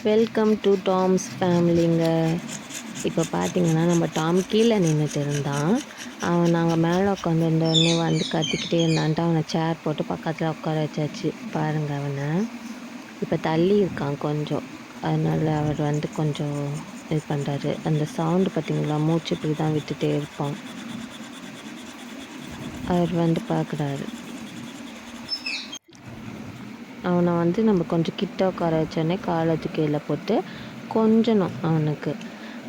Welcome to Tom's ஃபேமிலிங்க. இப்போ பார்த்தீங்கன்னா நம்ம டாம் கீழே நின்றுட்டு இருந்தான். அவன் நாங்கள் மேலே உட்காந்துருந்தோடனே வந்து கத்திக்கிட்டே இருந்தான்ட்டு அவனை சேர் போட்டு பக்கத்தில் உட்கார வச்சாச்சு. பாருங்கள் அவனை இப்போ தள்ளி இருக்கான் கொஞ்சம், அதனால் அவர் வந்து கொஞ்சம் இது பண்ணுறாரு. அந்த சவுண்டு பார்த்தீங்களா, மூச்சு இப்படி தான் விட்டுட்டே இருப்பான். அவர் வந்து பார்க்குறாரு. அவனை வந்து நம்ம கொஞ்சம் கிட்ட உட்கார வச்சோடனே காலத்து கீழே போட்டு கொஞ்சணும் அவனுக்கு.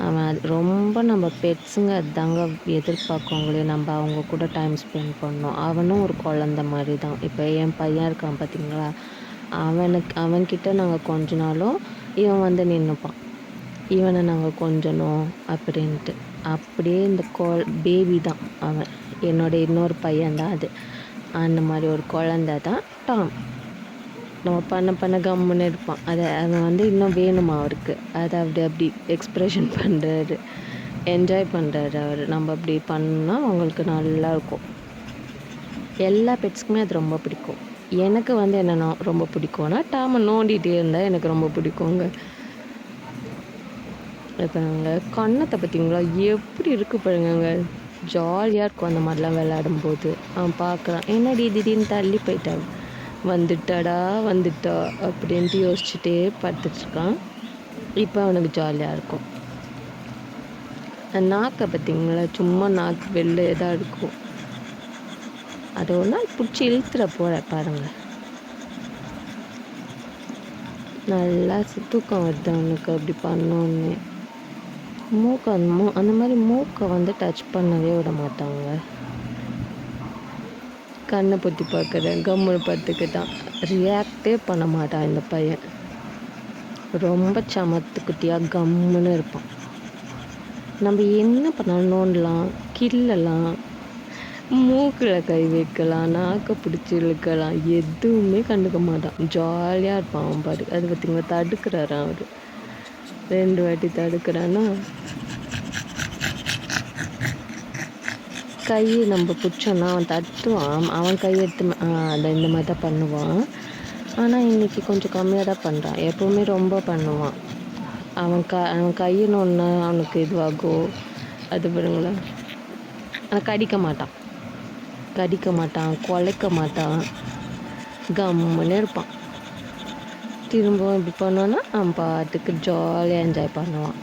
அவன் அது ரொம்ப நம்ம பெட்ஸுங்க அதுதாங்க எதிர்பார்க்கவங்களே, நம்ம அவங்க கூட டைம் ஸ்பெண்ட் பண்ணோம். அவனும் ஒரு குழந்த மாதிரி தான். இப்போ என் பையன் இருக்கான் பார்த்தீங்களா, அவன்கிட்ட நாங்கள் கொஞ்சினாலும் இவன் வந்து நின்றுப்பான். இவனை நாங்கள் கொஞ்சணும் அப்படின்ட்டு. அப்படியே இந்த பேபி தான் அவன். என்னோடய இன்னொரு பையன்தான் அது. அந்த மாதிரி ஒரு குழந்த தான் டாம். நம்ம பண்ண கம்முன்னு இருப்பான். அதை வந்து இன்னும் வேணுமா அவருக்கு, அதை அப்படி எக்ஸ்ப்ரெஷன் பண்ணுறாரு, என்ஜாய் பண்ணுறாரு அவர். நம்ம அப்படி பண்ணால் அவங்களுக்கு நல்லாயிருக்கும். எல்லா பெட்ஸ்க்குமே அது ரொம்ப பிடிக்கும். எனக்கு வந்து என்னென்னா ரொம்ப பிடிக்கும்னா, டாமை நோண்டிகிட்டே இருந்தால் எனக்கு ரொம்ப பிடிக்குங்க. இப்போ நாங்கள் கண்ணத்தை பார்த்தீங்களா எப்படி இருக்குது பாருங்க, ஜாலியாக இருக்கும் அந்த மாதிரிலாம் விளையாடும்போது. அவன் பார்க்குறான், என்னடி திடீர்னு தள்ளி போயிட்டான், வந்துட்டா அப்படின்ட்டு யோசிச்சுட்டே படுத்துட்ருக்கான். இப்போ அவனுக்கு ஜாலியாக இருக்கும். நாக்கை பார்த்தீங்களா, சும்மா நாக்கு வெளில தான் இருக்கும். அதை ஒரு நாள் பிடிச்சி இழுத்துற போகிற பாருங்கள். நல்லா தூக்கம் வருது அவனுக்கு அப்படி பண்ணோன்னு. அந்த மாதிரி மூக்கை வந்து டச் பண்ணவே விட மாட்டாங்க. கண்ணை பொத்தி பார்க்குறேன், கம்முன்னு படுத்துக்கிட்டான். ரியாக்டே பண்ண மாட்டான் இந்த பையன். ரொம்ப சமத்துக்குட்டியாக கம்முன்னு இருப்பான். நம்ம என்ன பண்ணாலும் நோண்டலாம், கிள்ளலாம், மூக்கில் கை வைக்கலாம், நாக்கை பிடிச்சி இழுக்கலாம், எதுவுமே கண்டுக்க மாட்டான். ஜாலியாக இருப்பான் அவன் பாரு. அது பார்த்திங்களா, தடுக்கிறாரு அவர். 2 வாட்டி தடுக்கிறான்னா, கை நம்ம பிடிச்சோன்னா அவன் தட்டுவான். அவன் கை எடுத்து அதை இந்த மாதிரி தான் பண்ணுவான். ஆனால் இன்றைக்கி கொஞ்சம் கம்மியாக தான் பண்ணுறான். எப்போவுமே ரொம்ப பண்ணுவான். அவன் கையின்னு ஒன்று அவனுக்கு இதுவாகும். அது பாருங்களா, கடிக்க மாட்டான், குலைக்க மாட்டான், கம்முன்னு இருப்பான். திரும்பவும் இப்படி பண்ணோன்னா அவன் பாட்டுக்கு ஜாலியாக என்ஜாய் பண்ணுவான்.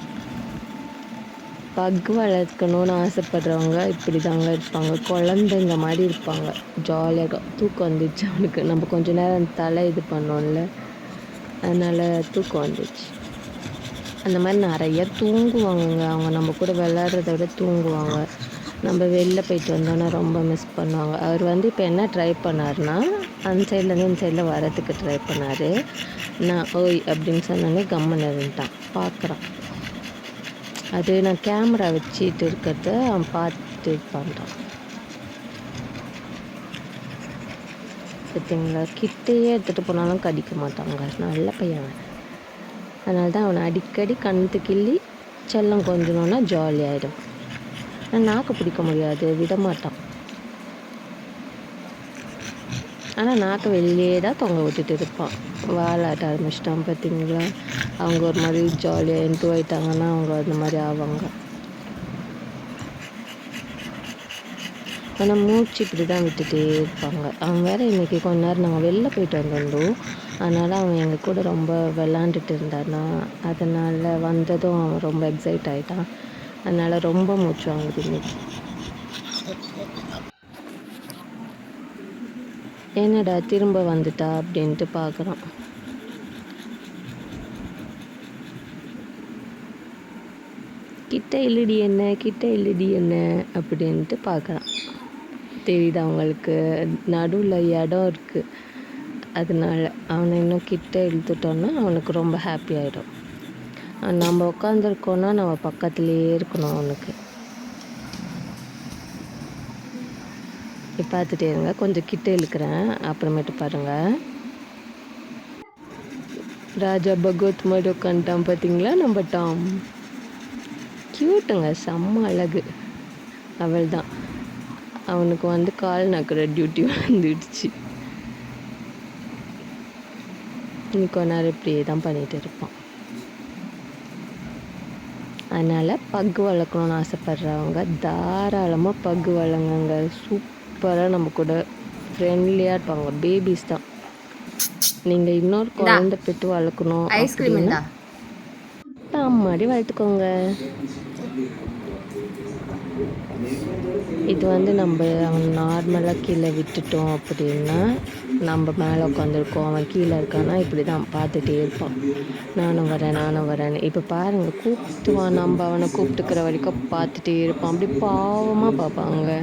பக் வளர்க்கணுன்னு ஆசைப்படுறவங்க இப்படி தாங்க இருப்பாங்க. குழந்தைங்க மாதிரி இருப்பாங்க, ஜாலியாக. தூக்கம் வந்துச்சு அவனுக்கு. நம்ம கொஞ்சம் நேரம் தலை இது பண்ணோம்ல, அதனால் தூக்கம் வந்துச்சு. அந்த மாதிரி நிறைய தூங்குவாங்கங்க அவங்க. நம்ம கூட விளையாடுறத விட தூங்குவாங்க. நம்ம வெளில போயிட்டு வந்தோன்னா ரொம்ப மிஸ் பண்ணுவாங்க. அவர் வந்து இப்போ என்ன ட்ரை பண்ணார்னா, அந்த சைட்லேருந்து இந்த சைடில் வரத்துக்கு ட்ரை பண்ணார். நான் ஓய் அப்படின்னு சொன்னோன்னே கம்மன் இருந்துட்டான், பார்க்குறான். அது நான் கேமரா வச்சுட்டு இருக்கிறத அவன் பார்த்துட்டு பண்ணுறான். பார்த்தீங்களா, கிட்டேயே எடுத்துகிட்டு போனாலும் கடிக்க மாட்டாங்க. நல்ல பையன். அதனால தான் அவனை அடிக்கடி கண்ணு கிள்ளி செல்லம் கொஞ்சணுன்னா ஜாலியாகிடும். நாக்கு பிடிக்க முடியாது, விட மாட்டான். ஆனால் நாக்கு வெளியே தான் தொங்க விட்டுட்டு இருப்பான். வாலாட்ட ஆரம்பிச்சிட்டான் பார்த்தீங்களா. அவங்க ஒரு மாதிரி ஜாலியாக இன்ட்ரூ ஆகிட்டாங்கன்னா அவங்க அந்த மாதிரி ஆவாங்க. ஆனால் மூச்சு இப்படி தான் விட்டுட்டே இருப்பாங்க. அவன் வேறு இன்றைக்கி கொஞ்ச நேரம் நாங்கள் வெளில போயிட்டு வந்திருந்தோம். அதனால் அவன் எங்கள் கூட ரொம்ப விளாண்டுட்டு இருந்தானா, அதனால் வந்ததும் அவன் ரொம்ப எக்ஸைட் ஆகிட்டான். அதனால் ரொம்ப மூச்சு வாங்குது இன்றைக்கி. என்னடா திரும்ப வந்துட்டா அப்படின்ட்டு பார்க்குறான். கிட்ட இல்லடி என்ன அப்படின்ட்டு பார்க்குறான். தெரியுது அவங்களுக்கு நடுவில் இடம் இருக்குது. அதனால அவனை இன்னும் கிட்ட இழுத்துட்டோன்னா அவனுக்கு ரொம்ப ஹாப்பி ஆகிடும். நம்ம உட்காந்துருக்கோன்னா நம்ம பக்கத்துலேயே இருக்கணும் அவனுக்கு. பார்த்துட்டே இருங்க, கொஞ்சம் கிட்ட இழுக்கிறேன், அப்புறமேட்டு பாருங்கள். ராஜா பகவத் மாதிரி உட்காந்துட்டான் பார்த்தீங்களா நம்ம டாம். க்யூட்டுங்க, செம்ம அழகு. அவள் தான். அவனுக்கு வந்து கால் நக்குற டியூட்டி வந்துடுச்சு. இன்னைக்கு கொஞ்ச நேரம் இப்படியே தான் பண்ணிகிட்டு இருப்பான். அதனால் பக்கு வளர்க்கணுன்னு ஆசைப்பட்றவங்க தாராளமாக பக்கு வளங்குங்க. சூப்பராக நம்ம கூட ஃப்ரெண்ட்லியாக இருப்பாங்க. பேபிஸ் தான். நீங்கள் இன்னொரு குழந்தை பெற்று வளர்க்கணும் ஐஸ்கிரீம் அப்படின்னா அம்மாடி வளர்த்துக்கோங்க. இது வந்து நம்ம அவன் நார்மலாக கீழே விட்டுட்டோம் அப்படின்னா நம்ம மேலே உட்காந்துருக்கோம், அவன் கீழே இருக்கான்னா இப்படி தான் பார்த்துட்டே இருப்பான். நானும் வரேன்னு. இப்போ பாருங்கள், கூப்பிட்டுவான், நம்ம அவனை கூப்பிட்டுக்கிற வரைக்கும் பார்த்துட்டே இருப்பான். அப்படி பாவமாக பார்ப்பாங்க.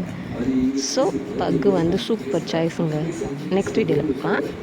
ஸோ பக்கு வந்து சூப்பர் சாய்ஸுங்க. நெக்ஸ்ட் வீடியோவில் பார்க்கலாம்.